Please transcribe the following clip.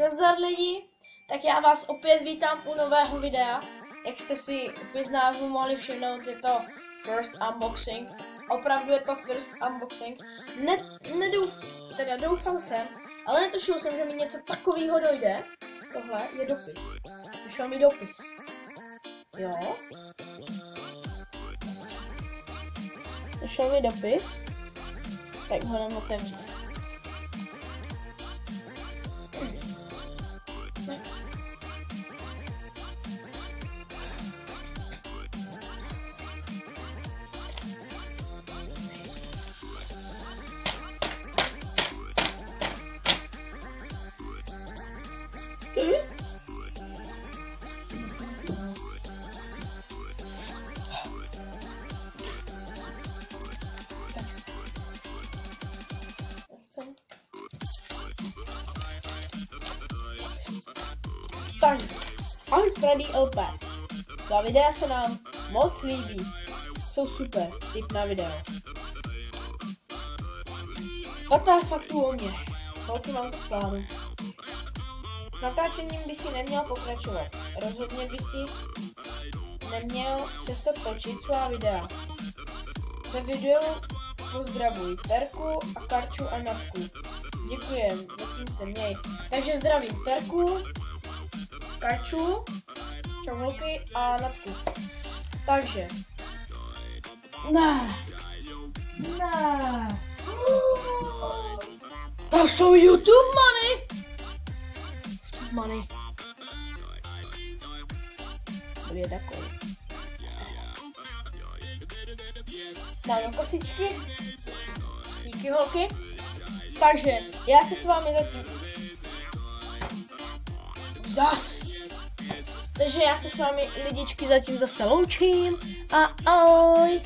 Nazdar lidi, tak já vás opět vítám u nového videa. Jak jste si opět z názvu mohli všimnout, je to first unboxing. Opravdu je to first unboxing. Doufal jsem, ale netušil jsem, že mi něco takového dojde. Tohle je dopis. Vyšel mi dopis. Jo. Vyšel mi dopis. Tak ho jdem otevřít. Takže, ahoj Freddy LP. Ta videa se nám moc líbí. Jsou super, tip na video. 15 faktů o mě. Kolik mám to v plánu. Natáčením by si neměl pokračovat. Rozhodně by si neměl přestat točit svá videa. Ve videu pozdravuj Terku a Karču a Natku. Děkujem, zatím se měj. Takže zdravím Terku, Karču, Čomolky a Natku. Takže. To jsou YouTube money. Bude takový. Dáme kosičky. Díky holky. Takže já se s vámi Takže já se s vámi lidičky zatím zase loučím a ahoj.